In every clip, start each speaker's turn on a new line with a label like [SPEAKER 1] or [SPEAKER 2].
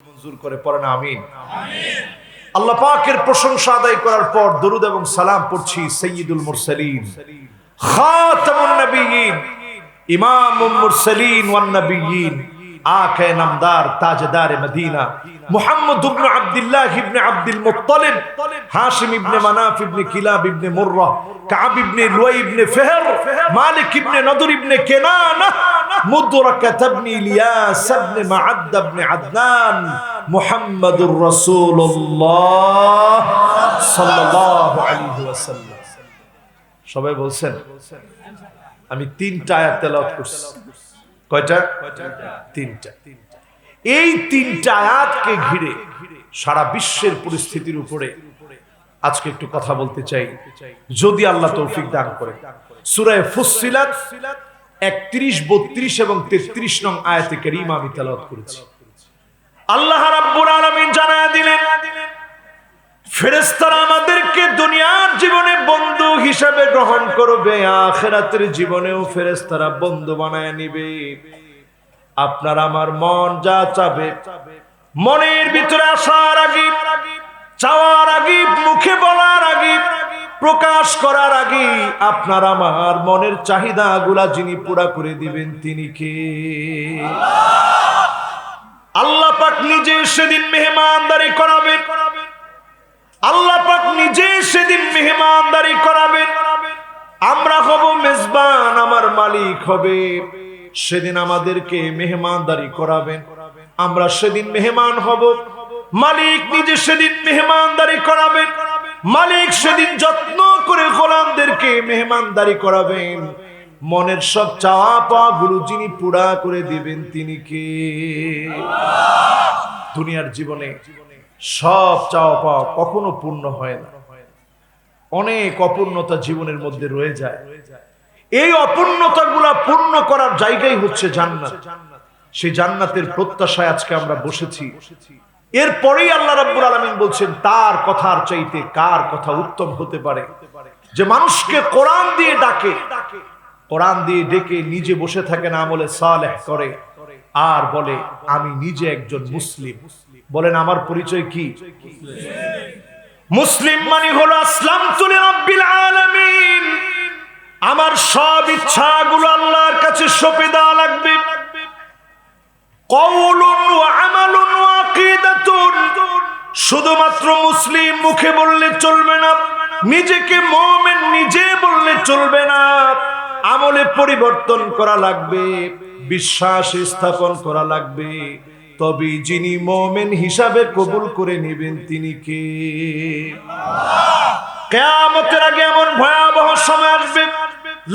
[SPEAKER 1] মঞ্জুর করে পড়েন আমিন। আল্লাহ পাকের প্রশংসা আদায় করার পর দরুদ এবং সালাম পড়ছি সাইয়্যিদুল মুরসালিন খাতামুন নবিয়্যিন ইমামুল মুরসালিন ওয়ান নবিয়্যিন আকা নামদার তাজদার মদিনা মুহাম্মদ ইবনে আব্দুল্লাহ ইবনে আব্দুল মুত্তালিব হাশিম ইবনে মানাফ ইবনে কিলাব ইবনে মুররা কাব ইবনে লুয়াই ইবনে ফিহর মালিক ইবনে নদর ইবনে কেনানা মুদরাকাত ইবনে ইলিয়াস ইবনে মাআদ ইবনে আদনান মুহাম্মাদুর রাসূলুল্লাহ সাল্লাল্লাহু আলাইহি ওয়াসাল্লাম। সবাই বলছেন আমি তিনটা আয়াত তেলাওয়াত করছি। কয়টা? তিনটা। এই তিনটা আয়াতকে ঘিরে সারা বিশ্বের পরিস্থিতির উপরে আজকে একটু কথা বলতে চাই, যদি আল্লাহ তৌফিক দান করে। সূরা ফুসসিলাত 31, 32 এবং 33 নং আয়াতে কারীমা আমি তেলাওয়াত করেছি। আল্লাহ রাব্বুল আলামিন জানায়া দিলেন, ফেরেশতারা আমাদেরকে দুনিয়ার জীবনে বন্ধু হিসেবে গ্রহণ করবে, আখিরাতের জীবনেও ফেরেশতারা বন্ধু বানায় নিবে। আপনার আমার মন যা চাবে, মনের ভিতরে আসার আগে, চাওয়ার আগে, মুখে বলার আগে, প্রকাশ করার আগে আপনার আমার মনের চাহিদাগুলা যিনি পুরা করে দিবেন তিনি কে? আল্লাহ পাক নিজে সেদিন মেহমানদারি করাবেন। আল্লাহ পাক নিজে সেদিন মেহমানদারি করাবেন। আমরা হব মেজবান, আমার মালিক হবে সেদিন আমাদেরকে মেহমানদারি করাবেন। আমরা সেদিন মেহমান হব, মালিক নিজে সেদিন মেহমানদারি করাবেন। মালিক সেদিন যত্ন করে গোলামদেরকে মেহমানদারি করাবেন। মনের সব চাওয়া পাওয়া গুলো যিনি পুরা করে দিবেন তিনি কে? দুনিয়ার জীবনে সব চাওয়া পাওয়া কখনো পূর্ণ হয় না, অনেক অপূর্ণতা জীবনের মধ্যে রয়ে যায়। এই অপূর্ণতা গুলা পূর্ণ করার জায়গাই হচ্ছে জান্নাত। সেই জান্নাতের প্রত্যাশায় আজকে আমরা বসেছি। এরপরেই আল্লাহ রাব্বুল আলামিন বলছেন, তার কথার চাইতে কার কথা উত্তম হতে পারে যে মানুষকে কোরআন দিয়ে ডাকে, কোরআন দিয়ে ডেকে নিজে বসে থাকেন, আমলে সালেহ করে আর বলে আমি নিজে একজন মুসলিম। বলেন আমার পরিচয় কি? মুসলিম মানে হলো আসলামতু লিরাব্বিল আলামিন, আমার সব ইচ্ছাগুলো আল্লাহর কাছে সঁপে দেওয়া লাগবে। কওলুন ওয়া আমালুন ওয়া আকীদাতুন, শুধুমাত্র মুসলিম মুখে বললে চলবে না, নিজেকে মুমিন নিজে বললে চলবে না, আমলে পরিবর্তন করা লাগবে, বিশ্বাস স্থাপন করা লাগবে। তবে যিনি মুমিন হিসাবে কবুল করে নেবেন তিনি কে? কিয়ামতের আগে এমন ভয়াবহ সময় আসবে,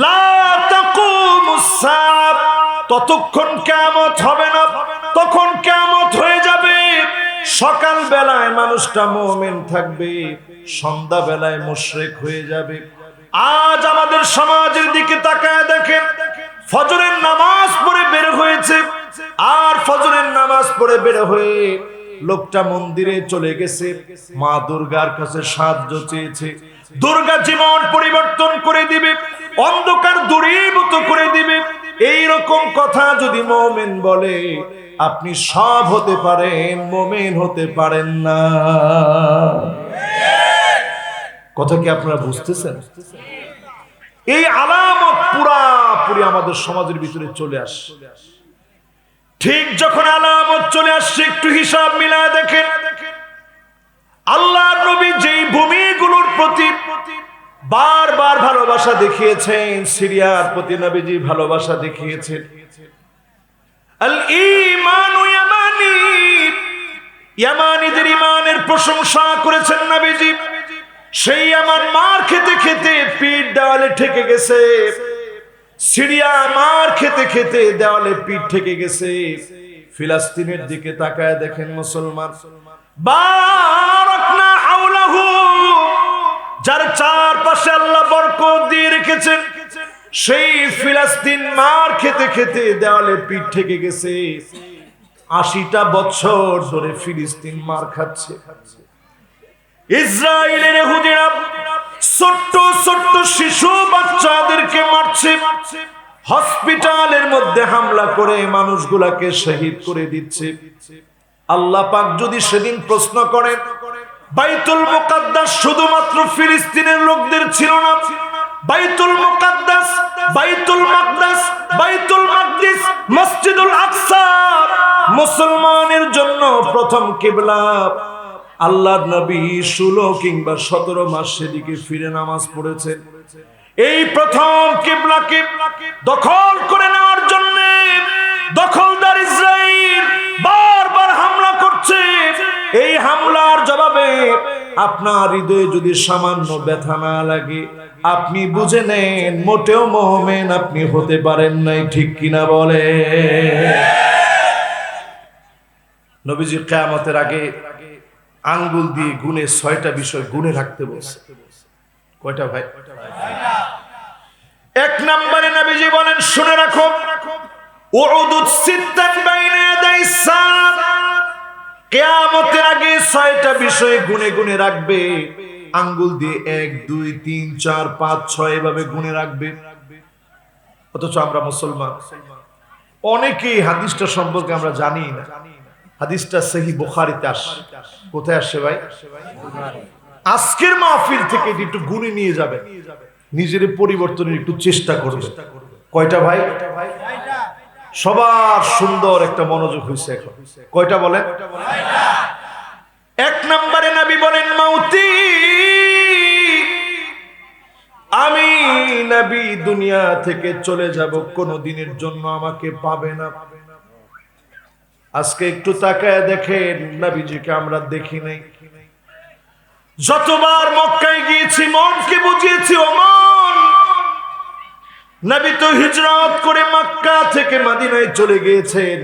[SPEAKER 1] লা তাকুমুস সাআহ, ততক্ষণ কিয়ামত হবে না। তখন কিয়ামত হয়ে যাবে, সকাল বেলায় মানুষটা মুমিন থাকবে, সন্ধ্যা বেলায় মুশরিক হয়ে যাবে। আজ আমাদের সমাজের দিকে তাকায় দেখেন, ফজরের নামাজ পড়ে বের হয়েছে, আর ফজরের নামাজ পড়ে বের হয়ে লোকটা মন্দিরে চলে গেছে, মা দুর্গার কাছে সাহায্য চেয়েছে। দুর্গা জীবন পরিবর্তন করে দিবে, অন্ধকার দূরীভূত করে দিবে। এই রকম কথা যদি মুমিন বলে, আপনি সব হতে পারেন, মুমিন হতে পারেন না। কথা কি আপনারা বুঝতেছেন? এই আলামত পুরাপুরি আমাদের সমাজের ভিতরে চলে আসে। ঠিক যখন আলামত চলে আসছে, একটু হিসাব মিলায় দেখেন, আল্লাহর নবী যেই ভূমিগুলোর প্রতি বারবার ভালোবাসা দেখিয়েছেন, সিরিয়ার প্রতি নবীজি ভালোবাসা দেখিয়েছেন। আল ঈমানু ইয়ামানি, ইয়ামানিদের ঈমানের প্রশংসা করেছেন নবীজি। সেই আমার মার খেতে খেতে পিঠ দেওয়ালে ঠেকে গেছে, সিরিয়া মার খেতে খেতে দেওয়ালে পিঠ ঠেকে গেছে। ফিলিস্তিনের দিকে তাকায় দেখেন মুসলমান, বারাকনা হাওলাহু, যার চারপাশে আল্লাহ বরকত দিয়ে রেখেছেন, সেই ফিলিস্তিন মার খেতে খেতে দেওয়ালে পিঠ ঠেকে গেছে। 80টা বছর ধরে ফিলিস্তিন মার খাচ্ছে। ইসরায়েলের ইহুদিরা ছোট্ট ছোট্ট শিশু বাচ্চাদেরকে মারছে, হসপিটালের মধ্যে হামলা করে মানুষগুলাকে শহীদ করে দিচ্ছে। আল্লাহ পাক যদি সেদিন প্রশ্ন করেন, বাইতুল মুকাদ্দাস শুধুমাত্র ফিলিস্তিনের লোকদের ছিল না, বাইতুল মুকাদ্দাস, বাইতুল মাকদাস, বাইতুল মাকদিস, মসজিদুল আকসা মুসলমানের জন্য প্রথম কিবলা। আল্লাহর নবী 16 কিংবা 17 মাস সেদিকে ফিরে নামাজ পড়েছেন। এই প্রথম কিবলাকে দখল করে নেওয়ার জন্য দখলদার ইসরাইল বারবার হামলা করছে। এই হামলার জবাবে আপনার হৃদয়ে যদি সামান্য ব্যথা না লাগে, আপনি বুঝে নেন মোটেও মুমিন আপনি হতে পারেন নাই। ঠিক কিনা বলে? নবীজি কিয়ামতের আগে আঙ্গুল দিয়ে গুনে 6টা বিষয় গুনে রাখতে বলছে। কয়টা ভাই? 1 নম্বরে নবীজি বলেন, শুনে রাখো, উউদুত সিত্তান বাইনা ইয়াদাইস সাআত, কিয়ামতের আগে 6টা বিষয় গুনে গুনে রাখবে। আঙ্গুল দিয়ে 1 2 3 4 5 6 এভাবে গুনে রাখবে। অথচ আমরা মুসলমান অনেকেই হাদিসটা সম্পর্কে আমরা জানি না। হাদিসটা সহিহ বুখারীতে আসে। কোথায় আসে ভাই? আজকের মাহফিল থেকে একটু গুনে নিয়ে যাবে, নিজের পরিবর্তনের একটু চেষ্টা করবে। কয়টা ভাই? সবার সুন্দর একটা মনোযোগ হয়েছে এখন। কয়টা বলেন? 1 নম্বরে নবী বলেন, মাউতি, আমি নবী দুনিয়া থেকে চলে যাব, কোনো দিনের জন্য আমাকে পাবে না। আজকে একটু তাকায় দেখেন, নবীজিকে আমরা দেখি নাই। যতবার মক্কায় গিয়েছি মনকে বুঝিয়েছি, ও মন, নবী তো হিজরত করে মক্কা থেকে মদিনায় চলে গিয়েছেন।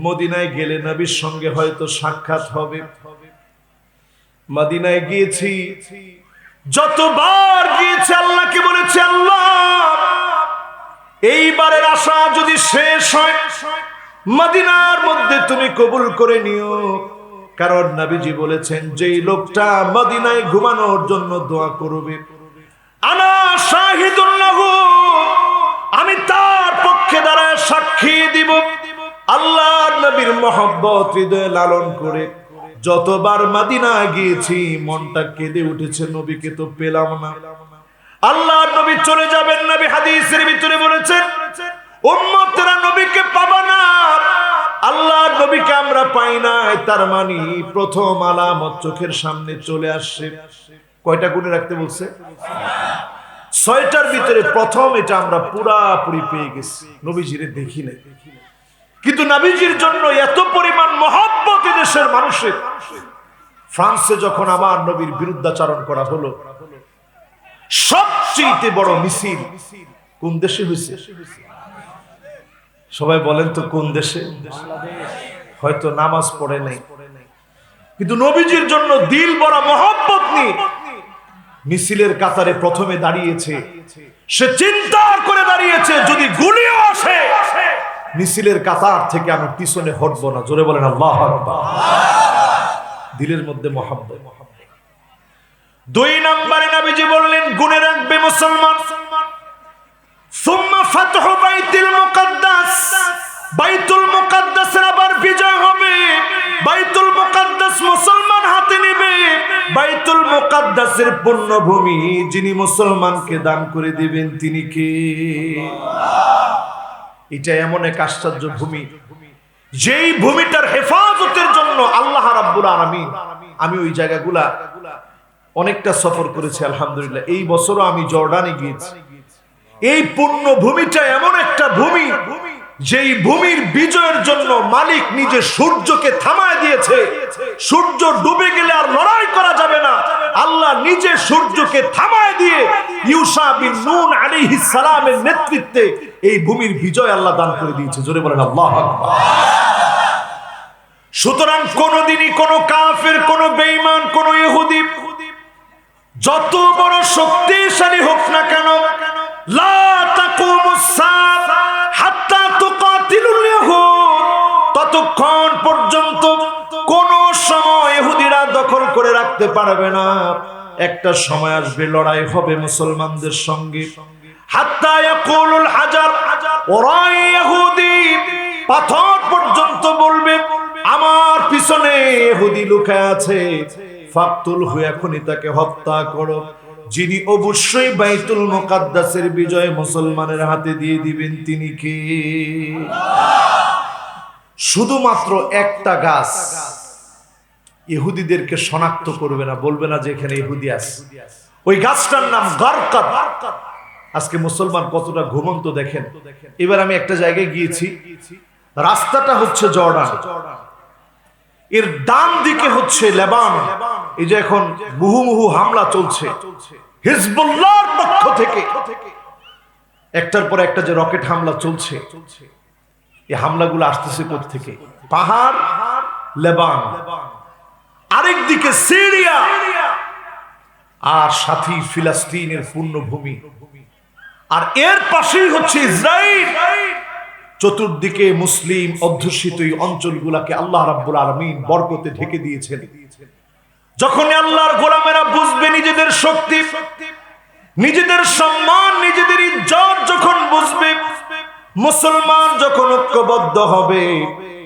[SPEAKER 1] মদিনায় গেলে নবীর সঙ্গে হয়তো সাক্ষাৎ হবে। মদিনায় গিয়েছি, যতবার গিয়েছি আল্লাহকে বলেছি, আল্লাহ এইবারের আশা যদি শেষ হয়, মদিনার মধ্যে তুমি কবুল করে নিও। কারণ নবীজি বলেছেন, যেই লোকটা মদিনায় ঘুমানোর জন্য দোয়া করবে, আনা শাহিদুন লাহু, আমি তার পক্ষে দাঁড়ায় সাক্ষী দিব। আল্লাহর নবীর মহব্বত হৃদয়ে লালন করে যতবার মদিনা গিয়েছি মনটা কেঁদে উঠেছে, নবীকে তো পেলাম না। আল্লাহর নবী চলে যাবেন, নবী হাদিসের ভিতরে বলেছেন, উম্মতরা নবীকে পাবা না। আল্লাহর নবীকে আমরা পাই না, তার মানে প্রথম আলামত চোখের সামনে চলে আসছে। কয়টা গুণে রাখতে বলছে? 6টার ভিতরে প্রথম এটা আমরা পুরাপুরি পেয়ে গেছি। নবীজিরে দেখি নাই, কিন্তু নবীজির জন্য এত পরিমাণ মহব্বত দেশের মানুষের। ফ্রান্সে যখন আমার নবীর বিরুদ্ধাচরণ করা হলো, সবচেয়ে বড় মিছিল কোন দেশে হয়েছে? সবাই বলেন তো কোন দেশে? হয়তো নামাজ পড়ে নাই, কিন্তু নবীজির জন্য দিল ভরা মহব্বত নিয়ে মিছিলের কাতারে প্রথমে দাঁড়িয়েছে। সে চিন্তা করে দাঁড়িয়েছে, যদি গুলিও আসে মিছিলের কাতার থেকে আমি পিছনে হটবো না। জোরে বলেন আল্লাহু আকবার। দিলের মধ্যে মহব্বত। 2 নম্বরে নবীজি বললেন, গুনে রাখবে মুসলমান, সুম্মা ফাতহু বাইতুল মুকাদ্দাস, বাইতুল মুকাদ্দাসের আবার বিজয় হবে। বাইতুল মুকাদ্দাস মুসলমান হাতে নেবে। বাইতুল মুকাদ্দাসের পুণ্যভূমি যিনি মুসলমানকে দান করে দিবেন তিনি কে? এটা এমন এক আশ্চর্য ভূমি, যেই ভূমিটার হেফাজতের জন্য আল্লাহ রাব্বুল আলামিন, আমি ওই জায়গাগুলা অনেকটা সফর করেছি আলহামদুলিল্লাহ। এই বছরও আমি জর্ডানে গিয়েছি। এই পুণ্য ভূমিটা এমন একটা ভূমি, যেই ভূমির বিজয়ের জন্য মালিক নিজে সূর্যকে থামায় দিয়েছে। সূর্য ডুবে গেলে আর লড়াই করা যাবে না, আল্লাহ নিজে সূর্যকে থামায় দিয়ে ইউশা বিন নুন আলাইহিস সালামের নেতৃত্বে এই ভূমির বিজয় আল্লাহ দান করে দিয়েছে। জোরে বলেন আল্লাহু আকবার। সুতরাং কোনদিনই কোন কাফের, কোন বেঈমান, কোন ইহুদি যত বড় শক্তিশালী হোক না কেন, লা তাকুমুস সাআত হাত্তা তুকাতিলুল ইয়াহুদ, ততক্ষণ পর্যন্ত কোন সময় ইহুদিরা দখল করে রাখতে পারবে না। একটা সময় আসবে লড়াই হবে মুসলমানদের সঙ্গে। হাত্তা ইয়াকুলুল হাজার, ওরা ইহুদি পাথর পর্যন্ত বলবে আমার পিছনে ইহুদি লুকায় আছে, ফাকতুলহু, এখনই তাকে হত্যা করো। যিনি অবশ্যই বাইতুল মুকাদ্দাসের বিজয় মুসলমানের হাতে দিয়ে দিবেন তিনি কে? শুধুমাত্র একটা গাছ ইহুদিদেরকে শনাক্ত করবে না, বলবে না যে এখানে ইহুদি আছে। ওই গাছটার নাম গারকাদ। আজকে মুসলমান কতটা ঘুমন্ত দেখেন। এবার আমি একটা জায়গায় গিয়েছি, রাস্তাটা হচ্ছে জর্ডান, এর ডান দিকে হচ্ছে লেবানন। এই যে এখন মুহুমুহু হামলা চলছে হিজবুল্লাহর পক্ষ থেকে, একটার পর একটা যে রকেট হামলা চলছে, এই হামলাগুলো আসতেছে কোথা থেকে? পাহাড়, লেবানন, আরেকদিকে সিরিয়া, আর সাথী ফিলিস্তিনের পূর্ণভূমি, আর এর পাশেই হচ্ছে ইসরাইল। চতুর্দিকে মুসলিম অধ্যুষিত এই অঞ্চলগুলোকে আল্লাহ রাব্বুল আলামিন বরকতে ঢেকে দিয়েছেন। যখন আল্লাহর গোলামেরা বুঝবে নিজেদের শক্তি, নিজেদের সম্মান, নিজেদের ইজ্জত যখন বুঝবে, মুসলমান যখন ঐক্যবদ্ধ হবে,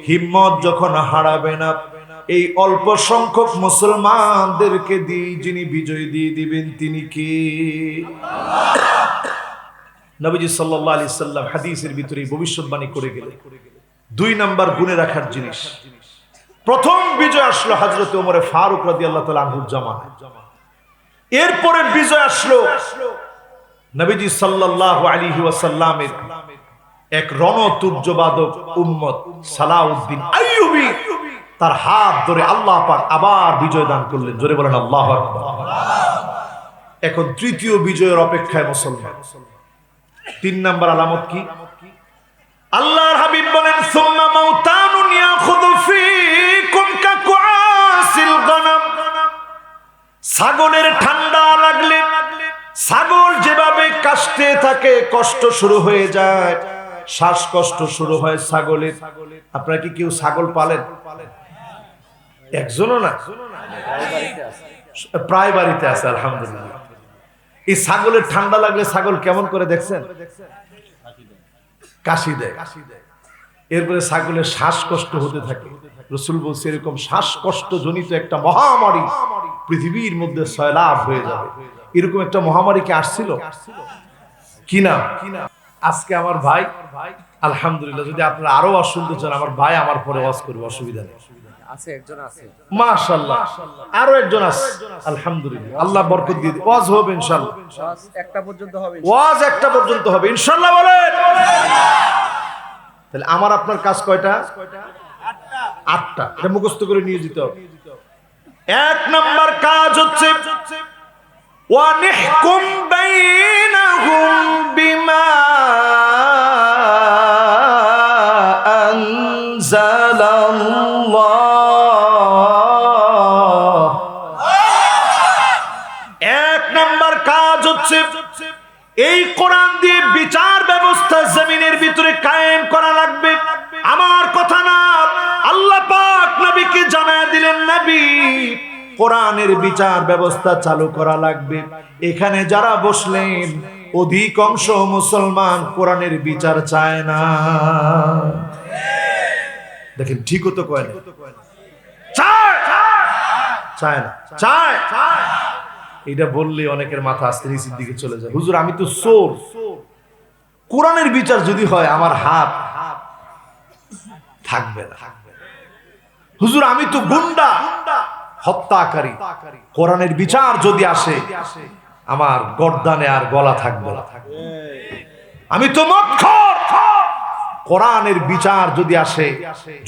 [SPEAKER 1] হিম্মত যখন হারাবে না, এই অল্প সংখ্যক মুসলমানদেরকে দিয়ে যিনি বিজয় দিয়ে দিবেন তিনি কি? নবীজি সাল্লাল্লাহু আলাইহি সাল্লাম হাদিসের ভিতরে ভবিষ্যৎবাণী করে গেলেন। 2 নাম্বার গুণে রাখার জিনিস। প্রথম বিজয় আসলো হযরত ওমর ফারুক রাদিয়াল্লাহু তাআলা আনহুর জামানায়। এরপরে বিজয় আসলো নবীজি সাল্লাল্লাহু আলাইহি ওয়াসাল্লামের এক রণতুর্যবাদক উম্মত সালাউদ্দিন আইয়ুবী, তার হাত ধরে আল্লাহ পাক আবার বিজয় দান করলেন। জোরে বলেন আল্লাহু আকবার। এখন তৃতীয় বিজয়ের অপেক্ষায় মুসলমান। 3 নাম্বার আলামত কি? আল্লাহর হাবিব বলেন, সুম্মা মাউতানুন ইয়াখুযু ফীকুম কাকুআসিল গানাম। ছাগলের ঠান্ডা লাগলে, ছাগল যেভাবে কাশতে থাকে, কষ্ট শুরু হয়ে যায়, শ্বাসকষ্ট শুরু হয় ছাগলের। আপনারা কি কেউ ছাগল পালেন? একজনও না, প্রায় বাড়িতে আছে আলহামদুলিল্লাহ। এই ছাগলের ঠান্ডা লাগলে ছাগল কেমন করে দেখছেন? কাশি দেয়। এরপরে ছাগলের শ্বাসকষ্ট হতে থাকে। রাসূল বলছে এরকম শ্বাসকষ্ট জনিত একটা মহামারী পৃথিবীর মধ্যে সয়লাব হয়ে যাবে। এরকম একটা মহামারী কি আসছিল কিনা? আজকে আমার ভাই, আলহামদুলিল্লাহ, যদি আপনারা আরো ওয়াজ শুনতে চান, আমার ভাই আমার পরে ওয়াজ করবে, অসুবিধা নেই।
[SPEAKER 2] আছে একজন আছে,
[SPEAKER 1] মাশাআল্লাহ, আরো একজন আছে, আলহামদুলিল্লাহ, আল্লাহ বরকত দিয়ে ওয়াজ হবে ইনশাআল্লাহ।
[SPEAKER 2] ওয়াজ একটা পর্যন্ত হবে,
[SPEAKER 1] ওয়াজ একটা পর্যন্ত হবে ইনশাআল্লাহ বলেন। তাহলে আমার আপনার কাজ কয়টা? 8টা। এটা মুখস্থ করে নিয়ে যেতে হবে। 1 নাম্বার কাজ হচ্ছে ওয়া নিহকুম বাইনাহুম বিমা আনজালাল্লাহ। 1 নাম্বার কাজ হচ্ছে এই কোরআন দিয়ে বিচার ব্যবস্থা জমিনের ভিতরে কায়েম করা লাগবে। আমার কথা না, আল্লাহ পাক নবীকে জানায় দিলেন, নবী কোরআনের বিচার ব্যবস্থা চালু করা লাগবে। এখানে যারা বসলেন অধিকাংশ মুসলমান কোরআনের বিচার চায় না। দেখেন ঠিকও তো কয় না, চায় না, চায়। এটা বললে অনেকের মাথা আস্তে নিচের দিকে চলে যায়। হুজুর আমি তো চোর, কোরআনের বিচার যদি হয় আমার হাত থাকবে না। হুজুর আমি তো গুন্ডা, হত্যাকারী, কোরআনের বিচার যদি আসে আমার গর্দানে আর গলা থাকবে না। আমি তো মদখোর, কোরআনের বিচার যদি আসে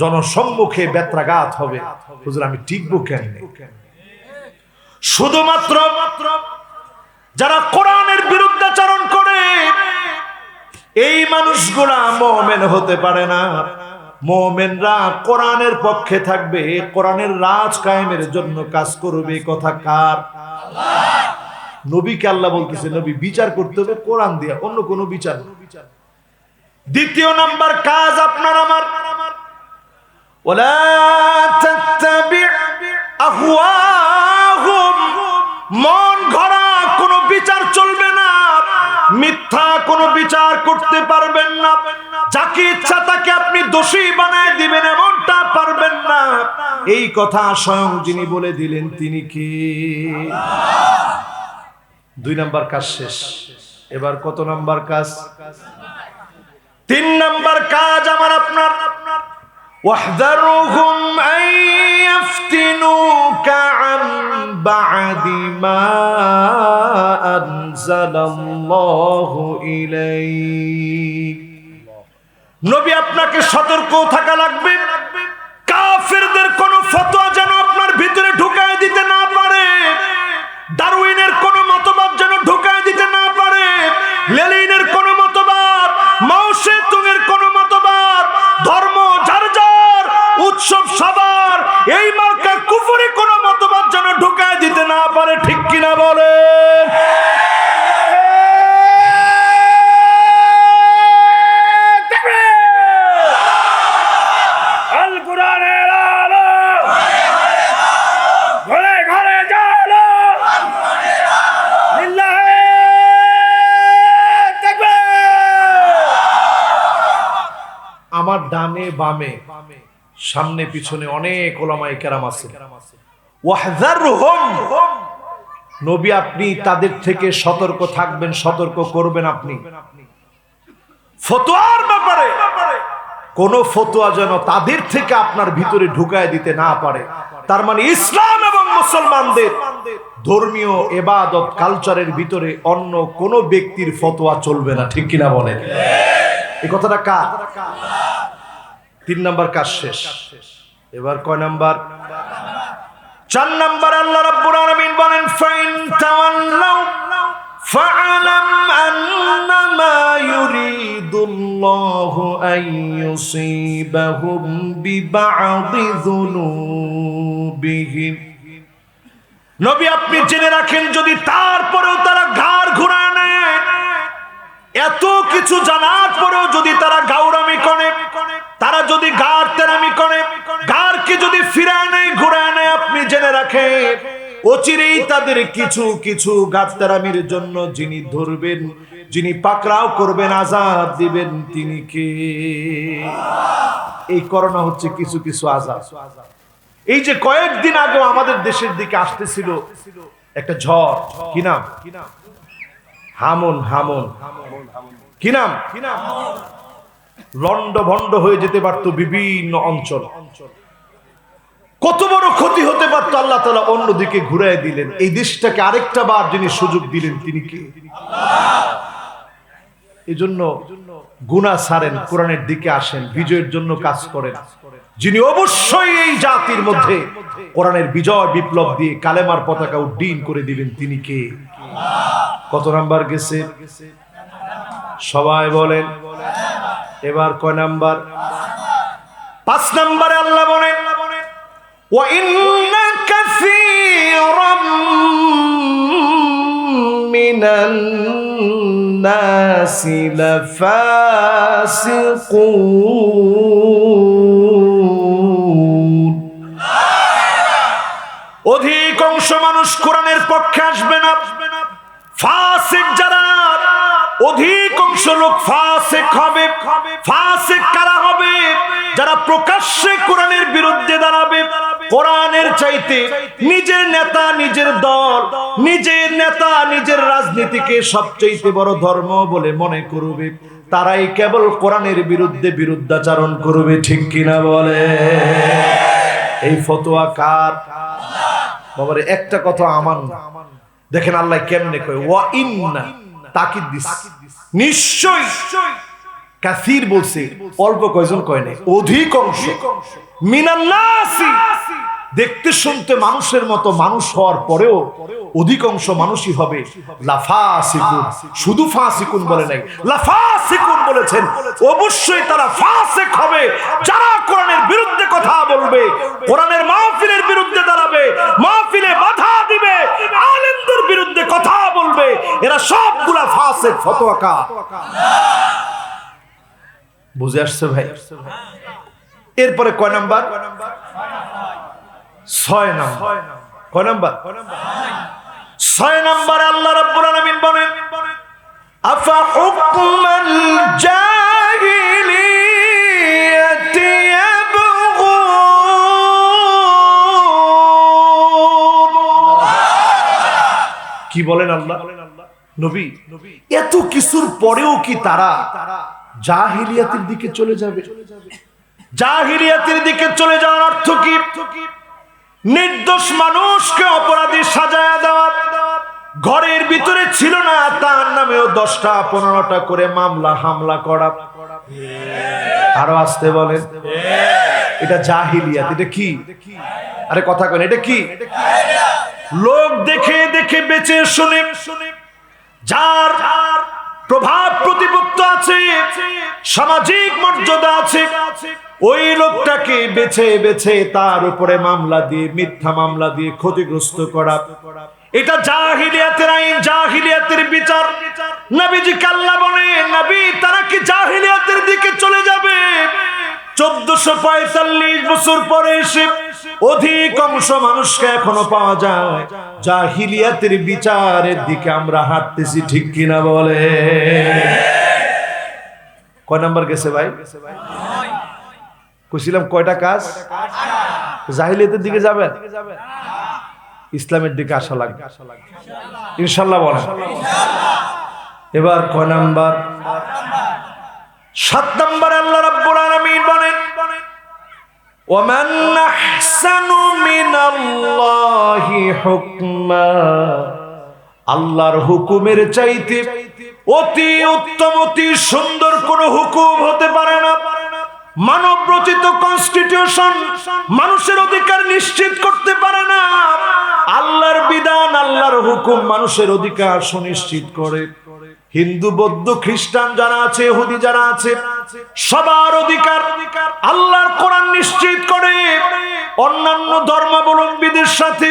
[SPEAKER 1] জনসম্মুখে বেত্রাঘাত হবে। হুজুর আমি টিকবো কেন? শুধুমাত্র যারা কোরআনের বিরুদ্ধাচরণ করে এই মানুষগুলা মুমিন হতে পারে না। মুমিনরা কোরআনের পক্ষে থাকবে, কোরআনের রাজ কায়েমের জন্য কাজ করবে। কথা কার? আল্লাহ। নবীকে আল্লাহ বলতেছে নবী বিচার করতে হবে কোরআন দিয়ে, অন্য কোনো বিচার না। 2 নাম্বার কাজ আপনার আমার, ওয়ালা তাত্তাবি আহওয়াহুম, মন গড়া কোনো বিচার চলবে না, মিথ্যা কোনো বিচার করতে পারবেন না। যাকে ইচ্ছা তাকে আপনি দোষী বানায় দিবেন এমনটা পারবেন না। এই কথা স্বয়ং যিনি বলে দিলেন তিনি কি? 2 নাম্বার কাজ শেষ। এবার কত নাম্বার কাজ? 3 নাম্বার কাজ আমার আপনার। واحذرهم أن يفتنوك عن بعد ما أنزل الله إليك। নবী আপনাকে সতর্ক থাকা লাগবে, কাফেরদের কোন ফতোয়া যেন আপনার ভিতরে ঢুকায় দিতে না পারে, ডারউইনের কোন মতবাদ যেন ঢুকায় দিতে না পারে, লেনিনের কোন মতবাদ, মাও সেতুংয়ের কোন মতবাদ, ধর্ম যার যার, উৎসব সবার, এই মার্কা কুফরি কোন মতবাদ যেন ঢুকায় দিতে না পারে। ঠিক কিনা বলেন? আমার ডানে বামে সামনে পিছনে অনেক ওলামায়ে কেরাম আছে। ওয়াহযারহুম, নবী আপনি তাদের থেকে সতর্ক থাকবেন, সতর্ক করবেন। আপনি ফতোয়ার ব্যাপারে কোন ফতোয়া যেন তাদের থেকে আপনার ভিতরে ঢুকায় দিতে না পারে। তার মানে ইসলাম এবং মুসলমানদের ধর্মীয় ইবাদত কালচারের ভিতরে অন্য কোন ব্যক্তির ফতোয়া চলবে না। ঠিক কিনা বলেন? এই কথাটা কার? 3 নাম্বার কাজ শেষ। এবার কয় নাম্বার? 4 নাম্বার। আল্লাহ রাব্বুল আলামিন বলেন, ফাইন তাওয়াল্লাউ ফাআলাম আন্নামা ইউরিদুল্লাহু আন ইউসিবাহুম বিবা'দি যুনুবিহিম। নবী আপনি জেনে রাখেন, যদি তারপরেও তারা ঘাড় ঘুরায় নেয়, এত কিছু জানার পরেও যদি তারা গাউরামি করে, তারা যদি গাড় তেরামি করে, গাড়কে যদি ফিরায় নেয়, ঘুরায় নেয়, আপনি জেনে রাখেন অচিরেই তাদের কিছু কিছু গাড় তেরামির জন্য যিনি ধরবেন, যিনি পাকড়াও করবেন, আযাব দিবেন, তিনি কে? এই করোনা হচ্ছে কিছু কিছু আযাব। এই যে কয়েকদিন আগে আমাদের দেশের দিকে আসতেছিল একটা ঝড়, কি নাম? হামুন। কি নাম? লন্ড ভন্ড হয়ে যেতে পারত বিভিন্ন অঞ্চল, কত বড় ক্ষতি হতে পারত। আল্লাহ তাআলা অন্যদিকে ঘুরাই দিলেন। এই দেশটাকে আরেকটা বার যিনি সুযোগ দিলেন তিনি কে? এই জন্য গুনাহ ছাড়েন, কোরআনের দিকে আসেন, বিজয়ের জন্য কাজ করেন। যিনি অবশ্যই এই জাতির মধ্যে কোরআনের বিজয় বিপ্লব দিয়ে কালেমার পতাকা উড্ডীন করে দিবেন, তিনি কে? কত নাম্বার গেছে? সবাই বলেন। এবার কয় নাম্বার? 5 নাম্বারে আল্লাহ বলেন, ওয়া ইন্না কাসীরাম মিনান নাসি লাফাসিকুন। অধিকাংশ মানুষ কোরআনের পক্ষে আসবে না। ফাসিক যারা, অধিকাংশ লোক ফাসিক হবে। ফাসিক কারা হবে? যারা প্রকাশ্যে কোরআনের বিরুদ্ধে দাঁড়াবে, কোরআনের চাইতে নিজের নেতা, নিজের দল, নিজের নেতা, নিজের রাজনীতিকে সবচেয়ে বড় ধর্ম বলে মনে করবে, তারাই কেবল কোরআনের বিরুদ্ধে বিরুদ্ধাচরণ করবে। ঠিক কিনা বলে? এই ফতোয়া কার? বাবারে একটা কথা আমার না। দেখেন আল্লাহ কেমনে কয়, ওয়া ইন্না, তাকিদ দিস, নিশ্চয়। কাসীর বলছে, অল্প কয়জন কয় নাই, অধিকাংশ। মিনান নাসি, দেখতে শুনতে মানুষের মতো মানুষ হওয়ার পরেও অধিকাংশ মানুষই হবে লাফাসিকুন। শুধু ফাসিকুন বলে নাই, লাফাসিকুন বলেছেন। অবশ্যই তারা ফাসিক হবে যারা কোরআনের বিরুদ্ধে কথা বলবে, কোরআনের মাহফিলের বিরুদ্ধে দাঁড়াবে, মাহফিলে বাধা দিবে, আলেমদের বিরুদ্ধে কথা বলবে, এরা সবগুলা ফাসিক। ফতোয়া। বুঝে আসছে ভাই? এরপরে কয় নাম্বার? 6 নাম্বার। কয় নাম্বার? 6 নাম্বার। আল্লাহ রাব্বুল আলামিন বলেন, আফা হুকমাল জাহিলিয়াতি ইয়াবগুন কি বলেন আল্লাহ নবী, এত কিছুর পরেও কি তারা জাহিলিয়াতের দিকে চলে যাবে? জাহিলিয়াতের দিকে চলে যাওয়ার অর্থ কি? নির্দোষ মানুষকে অপরাধী সাজায়া দেওয়া, ঘরের ভিতরে ছিল না তার নামেও 10টা 15টা করে মামলা হামলা করা। আরো আসতে বলেন, এটা জাহিলিয়াত। এটা কি? আরে কথা কেন, এটা কি? লোক দেখে দেখে বেঁচে শুনে, যার প্রভাব প্রতিপত্তি আছে, সামাজিক মর্যাদা আছে, ওই লোকটাকে বেছে বেছে তার উপরে মামলা দিয়ে, মিথ্যা মামলা দিয়ে ক্ষতিগ্রস্ত করা, এটা জাহিলিয়াতের আইন, জাহিলিয়াতের বিচার। নবীজি আল্লাহ বলে, নবী তারা কি জাহিলিয়াতের দিকে চলে যাবে? 1445 বছর পরে এসে অধিকাংশ মানুষকে এখনো পাওয়া যায় জাহিলিয়াতের বিচারের দিকে আমরা হাঁটতেছি, ঠিক কিনা বলে? কয় নাম্বার গেছে ভাই? কইছিলাম কয়টা কাজ? জাহিলিয়াতের দিকে যাবেন, ইসলামের দিকে আসা লাগবে ইনশাআল্লাহ বলেন। এবার কয় নাম্বার? 7 নাম্বার আল্লাহ রাব্বুল আলামিন বলেন, ওয়ামান আহসানু মিনাল্লাহি হুকমা, আল্লাহর হুকুমের চাইতে অতি উত্তম, অতি সুন্দর কোন হুকুম হতে পারে না। মানব রচিত কনস্টিটিউশন মানুষের অধিকার নিশ্চিত করতে পারে না। আল্লাহর বিধান, আল্লাহর হুকুম মানুষের অধিকার সুনিশ্চিত করে। হিন্দু, বৌদ্ধ, খ্রিস্টান যারা আছে, ইহুদি যারা আছে, সবার অধিকার আল্লাহর কোরআন নিশ্চিত করে। অন্যান্য ধর্মাবলম্বীদের সাথে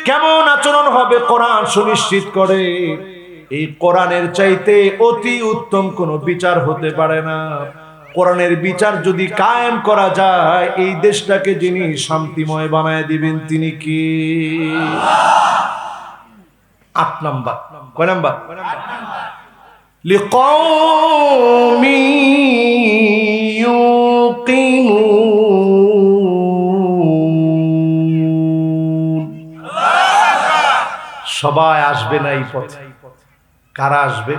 [SPEAKER 1] কেমন আচরণ হবে কোরআন সুনিশ্চিত করে। এই কোরআনের চাইতে অতি উত্তম কোনো বিচার হতে পারে না। কোরআনের বিচার যদি কায়েম করা যায়, এই দেশটাকে যিনি শান্তিময় বানায় দিবেন তিনি কি? 8 নাম্বার। কয় নাম্বার? লিকাওমি ইউকিনুন, সবাই আসবে না এই পথে। কারা আসবে?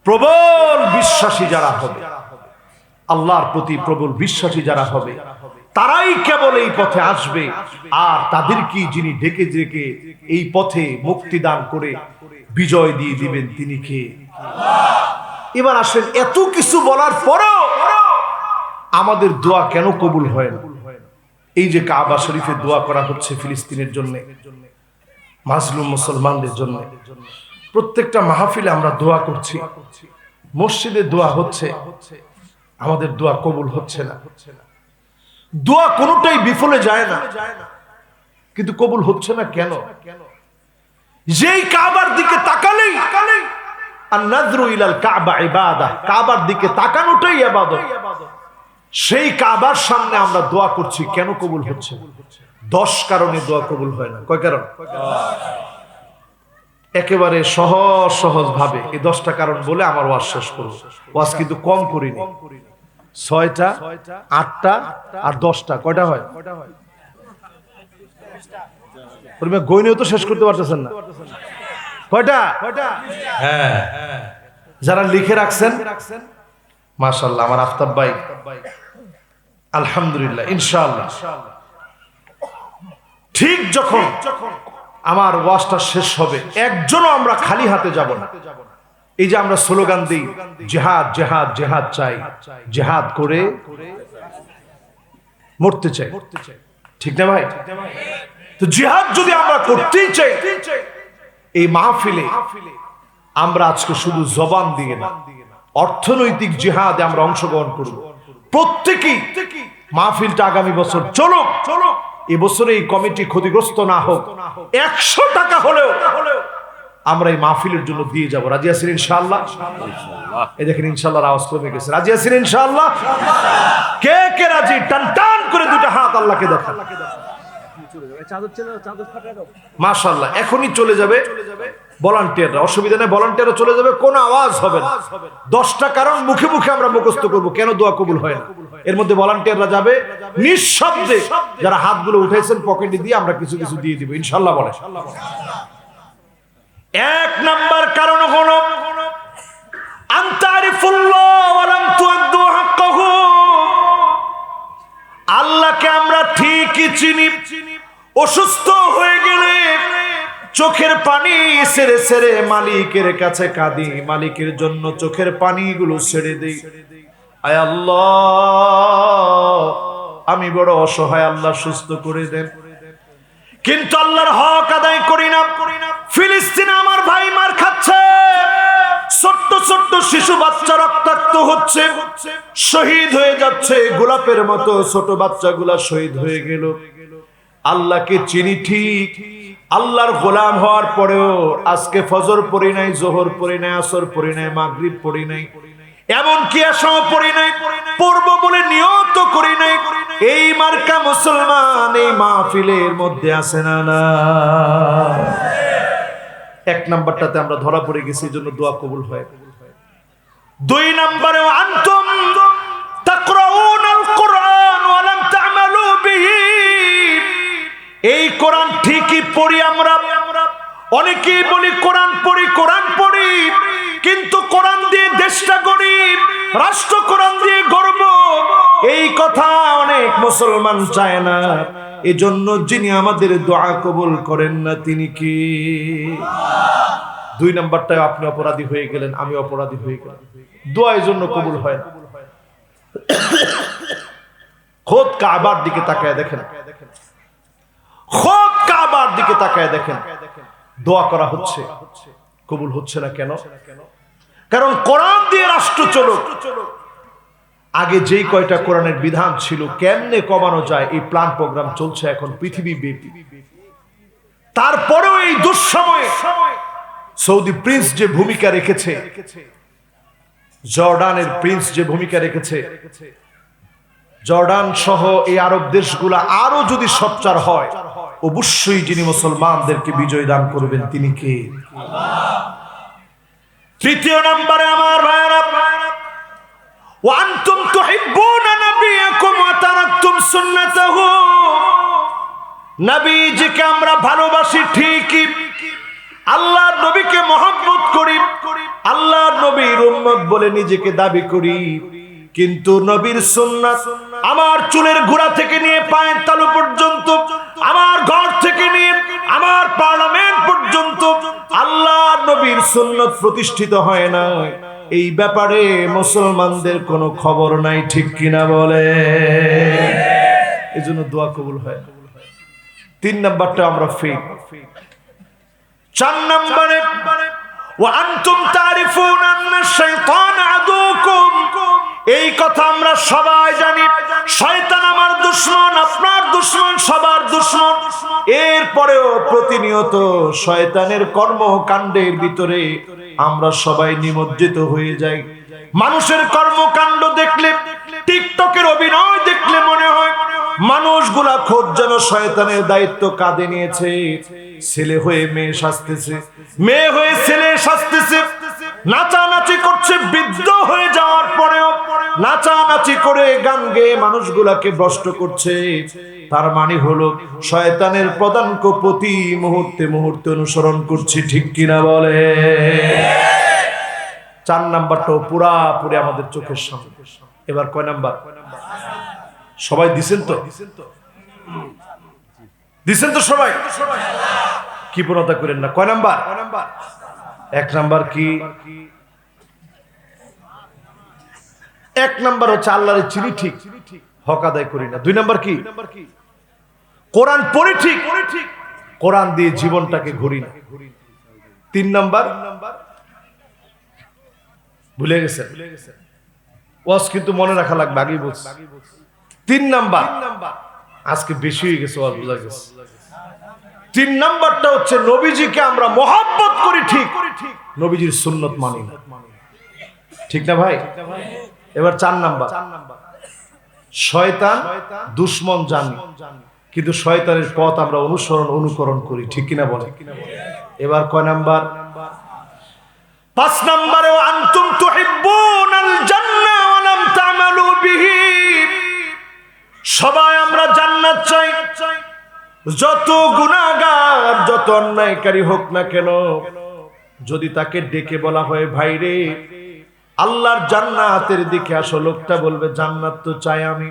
[SPEAKER 1] প্রবল বিশ্বাসী যারা হবে, আল্লাহর প্রতি প্রবল বিশ্বাসী যারা হবে, তারাই কেবল এই পথে আসবে। আর তাদেরকে যিনি ডেকে ডেকে এই পথে মুক্তি দান করে বিজয় দিয়ে দিবেন তিনি কে? এবার আসেন, এত কিছু বলার পরও আমাদের দোয়া কেন কবুল হয় না? এই যে কাবা শরীফে দোয়া করা হচ্ছে ফিলিস্তিনের জন্য, মাজলুম মুসলমানদের জন্য, প্রত্যেকটা মাহফিলে আমরা দোয়া করছি, মসজিদে দোয়া হচ্ছে, আমাদের দোয়া কবুল হচ্ছে না। দোয়া কোনোটাই বিফলে যায় না, কিন্তু কবুল হচ্ছে না কেন? যেই কাবার দিকে তাকালেই, আর নাযরু ইলাল কাবা ইবাদা, কাবার দিকে তাকানোটাই ইবাদত। সেই কাবার সামনে আমরা দোয়া করছি, কেন কবুল হচ্ছে? 10 কারণে দোয়া কবুল হয় না। কয় কারণ? একেবারে সহজ সহজ ভাবে এই 10টা কারণ বলে আমার ওয়াজ শেষ করব। ওয়াজ কিন্তু কম করিনি, 6টা 8টা আর 10টা। কয়টা হয়? গইনেও তো শেষ করতে পারতেছেন না। কয়টা? হ্যাঁ, যারা লিখে রাখছেন মাশাআল্লাহ, আমার আফতাব ভাই, আলহামদুলিল্লাহ, ইনশাআল্লাহ। ঠিক যখন আমার ওয়াজটা শেষ হবে, একজনও আমরা খালি হাতে যাব না। এই যে আমরা স্লোগান দিই, জিহাদ জিহাদ জিহাদ চাই, জিহাদ করে মরতে চাই, ঠিক না ভাই? তো জিহাদ যদি আমরা করতেই চাই, এই মাহফিলে আমরা আজকে শুধু জবান দিয়ে না, অর্থনৈতিক জিহাদে আমরা অংশগ্রহণ করব। প্রত্যেকেই মাহফিলটা আগামী বছর চলুক, এবছরে এই কমিটি ক্ষতিগ্রস্ত না হোক, 100 টাকা হলেও আমরা এই মাহফিলের জন্য দিয়ে যাব। রাজি আছেন ইনশাআল্লাহ? এই দেখেন ইনশাআল্লাহ আওয়াজ কমে গেছে। রাজি আছেন ইনশাআল্লাহ? কে কে রাজি? টান টান করে দুটো হাত আল্লাহকে দেখান। মাশাআল্লাহ, এখনই চলে যাবে ভলান্টিয়াররা, অসুবিধা নেই, ভলান্টিয়াররা চলে যাবে, কোনো আওয়াজ হবে না। 10টা কারণ মুখে মুখে আমরা মুখস্থ করব কেন দোয়া কবুল হয় না। এর মধ্যে ভলান্টিয়াররা যাবে নিঃশব্দে, যারা হাতগুলো উঠাইছেন পকেটে দিয়ে আমরা কিছু কিছু দিয়ে দিব ইনশাআল্লাহ। বলে এক নাম্বার কারণ হলো আনতারিফুল্লাহ ওয়া লাম তুআদ্দু হাক্কাহু। আল্লাহকে আমরা ঠিকই চিনি, অসুস্থ হয়ে গেলে চোখের পানি ছেড়ে ছেড়ে মালিকের কাছে কাঁদি, মালিকের জন্য চোখের পানিগুলো ছেড়ে দেই। আয় আল্লাহ, আমি বড় অসহায়, আল্লাহ সুস্থ করে দেন। কিন্তু আল্লাহর হক আদায় করি না। ফিলিস্তিনে আমার ভাই মার খাচ্ছে, ছোট্ট ছোট্ট শিশু বাচ্চা রক্তাক্ত হচ্ছে, শহীদ হয়ে যাচ্ছে, গোলাপের মতো ছোট বাচ্চাগুলা শহীদ হয়ে গেল। আল্লাহকে চিনি ঠিক, আল্লাহর গোলাম হওয়ার পরেও আজকে ফজর পড়ি নাই, জোহর পড়ি নাই, আসর পড়ি নাই, মাগরিব পড়ি নাই, এমনকি এশাও পড়ি নাই, পড়বো বলে নিয়ত করি নাই। এই মার্কা মুসলমান এই মাহফিলের মধ্যে আছে না? না, এক নাম্বারটাতে আমরা ধরা পড়ে গেছি, এই জন্য দোয়া কবুল হয়। দুই নাম্বারে আনতুম তাকরাউনাল কুরআন ওয়া লাম তা'মালু বিহি। এই কোরআন ঠিকই পড়ি আমরা, অনেকেই বলি কোরআন পড়ি, কোরআন পড়ি, কিন্তু কোরআন দিয়ে দেশটা গড়ি, রাষ্ট্র কোরআন দিয়ে গড়ব, এই কথা অনেক মুসলমান চায় না। এজন্য যিনি আমাদের দোয়া কবুল করেন না তিনি কি? দুই নাম্বারটায় আপনি অপরাধী হয়ে গেলেন, আমি অপরাধী হয়ে গেলাম, দোয়া এই জন্য কবুল হয় না। খোদ কাবার দিকে তাকায় দেখেন, খোদ কাবার দিকে তাকায় দেখেন, দোয়া করা হচ্ছে, কবুল হচ্ছে না কেন? কারণ কোরআন দিয়ে রাষ্ট্র চলুক। আগে যেই কয়টা কোরআনের বিধান ছিল কেমনে কমানো যায়, এই প্ল্যান প্রোগ্রাম চলছে এখন পৃথিবী ব্যাপী। তারপরেও এই দুঃসময়ে সৌদি প্রিন্স যে ভূমিকা রেখেছে, জর্ডানের প্রিন্স যে ভূমিকা রেখেছে, জর্ডান সহ এই আরব দেশগুলা আরো যদি সোচ্চার হয়, অবশ্যই যিনি মুসলমানদেরকে বিজয় দান করবেন তিনি কে? তৃতীয় নম্বরে আমার ভাইরা, ওয়া আনতুম তুহিব্বুনা নাবিয়াকুম ওয়া তারাকতুম সুন্নাতাহু। নবীজিকে আমরা ভালোবাসি ঠিকই, আল্লাহর নবীকে মহব্বত করি, আল্লাহর নবীর উম্মত বলে নিজেকে দাবি করি, কিন্তু নবীর সুন্নাত আমার চুলের গোড়া থেকে নিয়ে পায়ের তালু পর্যন্ত, আমার ঘর থেকে নিয়ে আমার পার্লামেন্ট পর্যন্ত আল্লাহর নবীর সুন্নাত প্রতিষ্ঠিত হয় না, এই ব্যাপারে মুসলমানদের কোনো খবর নাই, ঠিক কিনা বলে? এজন্য দোয়া কবুল হয়। তিন নাম্বারটা আমরা ফেল। চার নম্বরে ওয়া আনতুম তারিফুনা আন্না শাইতান আদুকুম। এই কথা আমরা সবাই জানি, শয়তান আমার দুশমন, আপনার দুশমন, সবার দুশমন। এরপরেও প্রতিনিয়ত শয়তানের কর্মকাণ্ডের ভিতরে আমরা সবাই নিমজ্জিত হয়ে যাই। মানুষের কর্মকাণ্ড দেখলে, টিকটকের অভিনয় দেখলে মনে হয় মানুষগুলা খোঁজ যেন শয়তানের দায়িত্ব কাঁধে নিয়েছে। ছেলে হয়ে মেয়ে সাজতেছে, মেয়ে হয়ে ছেলে সাজতেছে, নাচানাচি করছে, বৃদ্ধ হয়ে যাওয়ার পরেও নাচানাচি করে গান গেয়ে মানুষগুলাকে ভ্রষ্ট করছে। তার মানে হলো শয়তানের পদাঙ্ক প্রতি মুহূর্তে মুহূর্তে অনুসরণ করছি, ঠিক কিনা বলে? চার নাম্বারটাও পুরাপুরি আমাদের চোখের সামনে। এবার কয় নাম্বার? সবাই দিছেন তো? দিছেন তো সবাই? কি প্রণতা করেন না? কয় নাম্বার? এক নাম্বার কি? এক নাম্বার হচ্ছে আল্লাহর চিনি ঠিক, হক আদায় করি না। দুই নাম্বার কি? কোরআন পড়ি ঠিক, কোরআন দিয়ে জীবনটাকে ঘুরি না। তিন নাম্বার ভুলে গেছে, ওয়াজ কিন্তু মনে রাখা লাগবে, আগেই বলছি। তিন নাম্বার আজকে বেশি হয়ে গেছে, ওয়াজ বোঝা গেছে। তিন নাম্বারটা হচ্ছে নবীজিকে আমরা মহব্বত করি ঠিক, নবীজির সুন্নত মানি না, ঠিক না ভাই? এবার চার নাম্বার, শয়তান দুশমন জানি, কিন্তু শয়তানের পথ আমরা অনুকরণ করি, ঠিক কিনা বলে? এবার কয় নাম্বার? পাঁচ নাম্বারে আনতুম তুহিব্বুনাল জান্নাহ ওয়া লাম তা'মালু বিহি। সবাই আমরা জান্নাত চাই, যত গুনাহগার যত অন্যায়কারী হোক না কেন, যদি তাকে ডেকে বলা হয় ভাই রে আল্লাহর জান্নাতের দিকে আসো, লোকটা বলবে জান্নাত তো চাই আমি,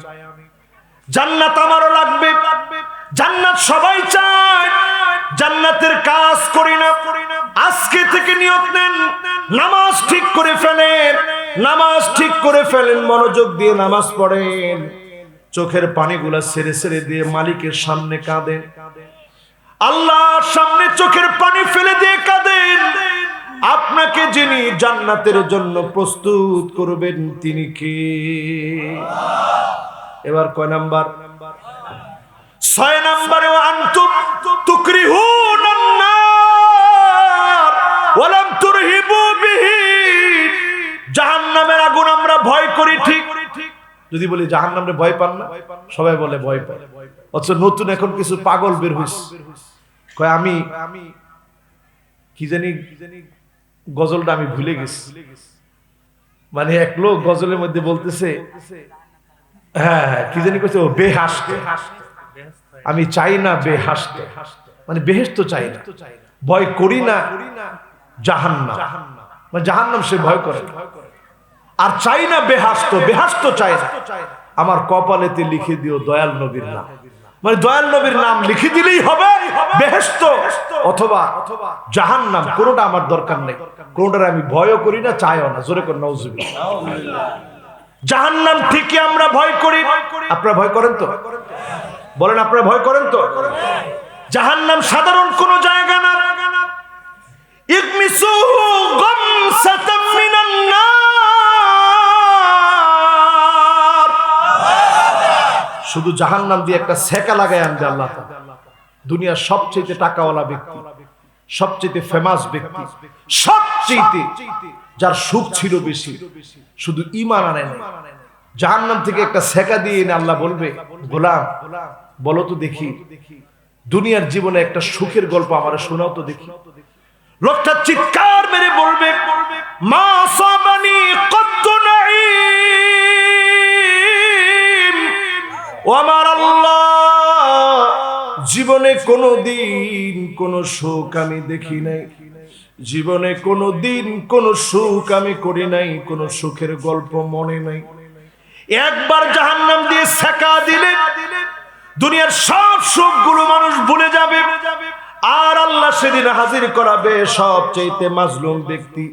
[SPEAKER 1] জান্নাত আমারও লাগবে, জান্নাত সবাই চায়, জান্নাতের কাজ করি না। আজকে থেকে নিয়ত নেন, নামাজ ঠিক করে ফেলেন, নামাজ ঠিক করে ফেলেন, মনোযোগ দিয়ে নামাজ পড়েন, চোখের পানিগুলা ছেড়ে ছেড়ে দিয়ে মালিকের সামনে কাঁদেন, আল্লাহর সামনে চোখের পানি ফেলে দিয়ে কাঁদেন। আপনাকে যিনি জান্নাতের জন্য প্রস্তুত করবেন তিনি কে? এবার কয় নাম্বার? 6 নম্বরে আনতুম তুকরিহুনান নার ওয়া লাম তুরহিবু বিহি। জাহান্নামের আগুন আমরা ভয় করি ঠিক, যদি বলি জাহান্নামে ভয় পান না, সবাই বলে ভয় পায়। অথচ নতুন এখন কিছু পাগল বের হইছে, কয় আমি কি জানি গজলটা আমি ভুলে গেছি। মানে এক লোক গজলের মধ্যে বলতেছে, হ্যাঁ কি জানি কইছে, ও বেহাসতে, আমি চাই না বেহাসতে, মানে বেহেশত চাই না, ভয় করি না জাহান্নাম, মানে জাহান্নাম সে ভয় করে, আর চাই না বেহাসত, বেহাসত চাই না, আমার কপালেতে লিখে দিও দয়াল নবীর নাম, মানে দয়াল নবীর নাম লিখে দিলেই হবে বেহেশত অথবা জাহান্নাম, কোনোটা আমার দরকার নেই, কোনোটার আমি ভয়ও করি না চাইও না। জোরে করে নাউজুবিল্লাহ। জাহান্নাম ঠিকই আমরা ভয় করি, আপনারা ভয় করেন তো? বলেন আপনারা ভয় করেন তো? জাহান্নাম সাধারণ কোন জায়গা না, ইগমিসুহু গামসাতাম মিনান নার। শুধু জাহান্নাম দিয়ে একটা সেকা লাগায় আনবে আল্লাহ তাআলা। দুনিয়ার সবচেয়ে টাকাওয়ালা ব্যক্তি, সবচেয়ে ফেমাস ব্যক্তি, সবচেয়ে যার সুখ ছিল বেশি, শুধু ঈমান আনে না, জাহান্নাম থেকে একটা সেকা দিয়ে এনে আল্লাহ বলবে, গোলাম বলো তো দেখি দুনিয়ার জীবনে একটা সুখের গল্প আমারে শোনাও তো দেখি। লোকটা চিৎকার মেরে বলবে, মা সাবানি কত্তু নাঈম, ও আমার আল্লাহ জীবনে কোনোদিন কোনো সুখ আমি দেখি নাই, জীবনে কোনোদিন কোনো সুখ আমি করি নাই, কোনো সুখের গল্প মনে নাই। একবার জাহান্নাম দিয়ে সেকা দিলে দুনিয়ার সব সুখগুলো মানুষ ভুলে যাবে, আর আল্লাহ সেদিন হাজির করাবে সবচেয়ে মাজলুম ব্যক্তি।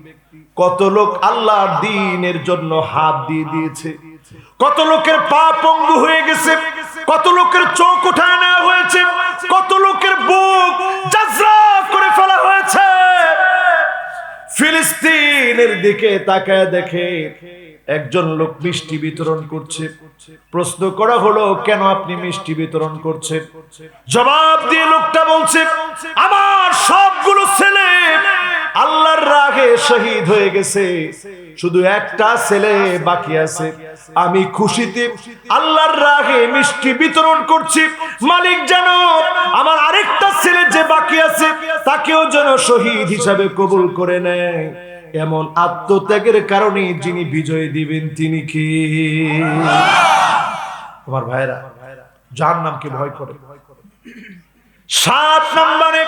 [SPEAKER 1] কত লোক আল্লাহর দ্বীনের জন্য হাত দিয়ে দিয়েছে, কত লোকের পা পঙ্গু হয়ে গেছে, কত লোকের চোখ উঠায় নেওয়া হয়েছে, কত লোকের বুক জাজরা করে ফেলা হয়েছে। ফিলিস্তিনের দিকে তাকায় দেখে একজন লোক মিষ্টি বিতরণ করছে। প্রশ্ন করা হলো, কেন আপনি মিষ্টি বিতরণ করছেন? জবাব দিয়ে লোকটা বলছে, আমার সবগুলো ছেলে আল্লাহর রাগে শহীদ হয়ে গেছে, শুধু একটা ছেলে বাকি আছে, আমি খুশিতে আল্লাহর রাগে মিষ্টি বিতরণ করছি। মালিক যেন আমার আরেকটা ছেলে যে বাকি আছে তাকেও যেন শহীদ হিসাবে কবুল করে নেয়। এমন আত্মত্যাগের কারণে যিনি বিজয় দিবেন তিনি কি? আমার ভাইরা জাহান্নামকে ভয় করে। 7 নম্বরে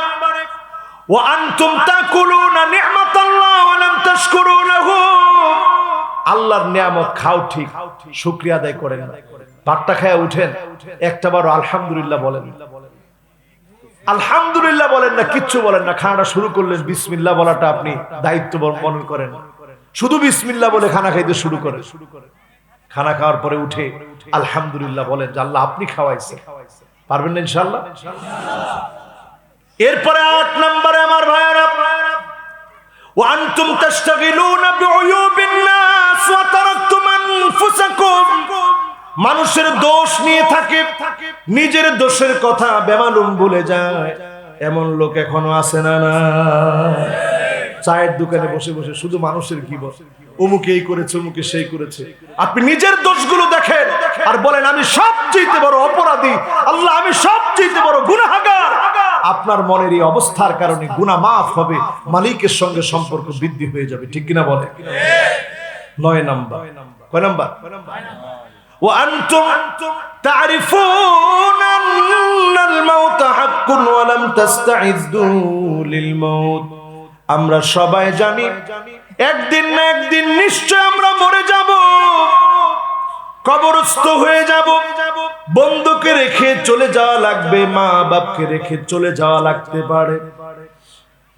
[SPEAKER 1] ওয়া আনতুম তাকুলুনা নি'মাতাল্লাহ ওয়া লাম তাশকুরু লাহু। আল্লাহর নিয়ামত খাও ঠিক, শুকরিয়া আদায় করেন না। ভাতটা খেয়ে উঠেন, একটাবারও আলহামদুলিল্লাহ বলেন, আলহামদুলিল্লাহ বলেন না, কিচ্ছু বলেন না। খানাটা শুরু করলেন, বিসমিল্লাহ বলাটা আপনি দায়িত্ব মনে করেন, শুধু বিসমিল্লাহ বলে খানা খাইতে শুরু করেন। খানা খাওয়ার পরে উঠে আলহামদুলিল্লাহ বলেন যে আল্লাহ আপনি খাওয়াইছেন। পারবেন না ইনশাআল্লাহ? এরপরে 8 নম্বরে আমার ভাইরা, ওয়া আনতুম তাশতাগিলুনা বিউয়ুবিন নাস ওয়া তারাকতুম আনফুসাকুম। মানুষের দোষ নিয়ে থাকে, নিজের দোষের কথা বেমালুম ভুলে যায়, এমন লোক এখনো আছে না? না, চায়ের দোকানে বসে বসে শুধু মানুষের গীবত, অমুকে এই করেছে, অমুকে সেই করেছে। আপনি নিজের দোষগুলো দেখেন আর বলেন আমি সবচেয়ে বড় অপরাধী, আল্লাহ আমি সবচেয়ে বড় গুনাহগার। আপনার মনের এই অবস্থার কারণে গুনাহ মাফ হবে, মালিকের সঙ্গে সম্পর্ক বৃদ্ধি হয়ে যাবে, ঠিক কিনা বলে? 9 নাম্বার। কয় নাম্বার? وأنتم تعرفون أن الموت حق ولم تستعدوا للموت আমরা সবাই জানি একদিন না একদিন নিশ্চয় আমরা মরে যাব, কবরস্থ হয়ে যাব। বন্ধুকে রেখে চলে যাওয়া লাগবে, মা বাপকে রেখে চলে যাওয়া লাগতে পারে,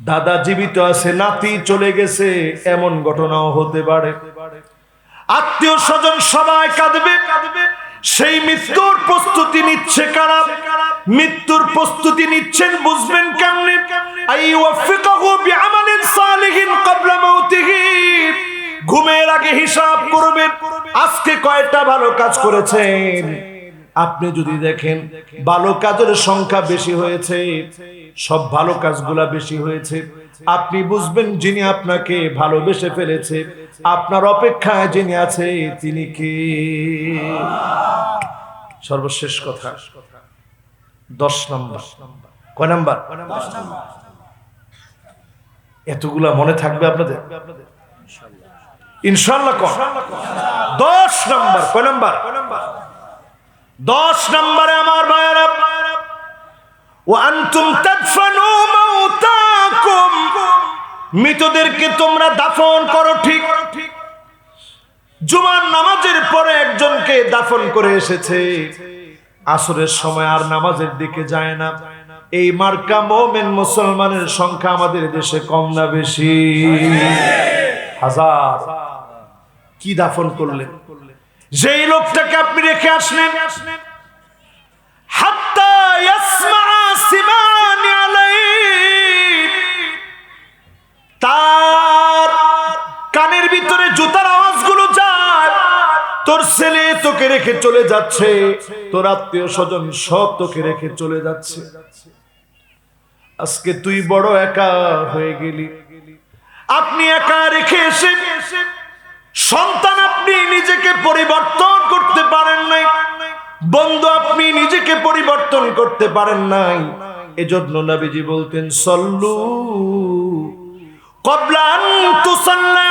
[SPEAKER 1] দাদা জীবিত আছে নাতি চলে গেছে, এমন ঘটনাও হতে পারে। আত্মীয় স্বজন সবাই কাঁদবে। সেই মৃত্যুর প্রস্তুতি নিচ্ছে কারা? মৃত্যুর প্রস্তুতি নিচ্ছেন বুঝবেন কেমনে? আইওয়াফিকাহু বিআমালিন সালিহিন ক্বাবলা মাউতিহি। ঘুমের আগে হিসাব করবেন আজকে কয়টা ভালো কাজ করেছেন। আপনি যদি দেখেন ভালো কাজের সংখ্যা বেশি হয়েছে, সব ভালো কাজগুলা বেশি হয়েছে, আপনি বুঝবেন যিনি আপনাকে ভালোবেসে ফেলেছে, আপনার অপেক্ষায় যিনি আছে তিনি কে? সর্বশেষ কথা 10 নম্বর। কয় নাম্বার? এতগুলা মনে থাকবে আপনাদের ইনশাআল্লাহ? 10 নম্বর। কয় নাম্বার? 10 নম্বরে আমার ভাইয়েরা, ওয়া আনতুম তাদফানু মাউতাকুম, মৃতদেরকে তোমরা দাফন করো। ঠিক জুমার নামাজের পরে একজনকে দাফন করে এসেছে, আসরের সময় আর নামাজের দিকে যায় না। এই মার্কা মুমিন মুসলমানের সংখ্যা আমাদের দেশে কম না বেশি? হাজার। কি দাফন করলেন? যেই লোকটাকে আপনি রেখে আসলেন, হাত্তা ইয়াসমা সিমানি আলাইহি, তার কানের ভিতরে জুতার আওয়াজগুলো যায়। তোর ছেলে তোকে রেখে চলে যাচ্ছে, তোর আত্মীয় স্বজন সব তোকে রেখে চলে যাচ্ছে। আজকে তুই বড় একা হয়ে গেলি। আপনি একা রেখে এসে সন্তান আপনি নিজেকে পরিবর্তন করতে পারেন নাই, বন্ধু আপনি নিজেকে পরিবর্তন করতে পারেন নাই। এজন্য নবীজি বলতেন সল্লু ক্বাবলা আন তুসাল্লা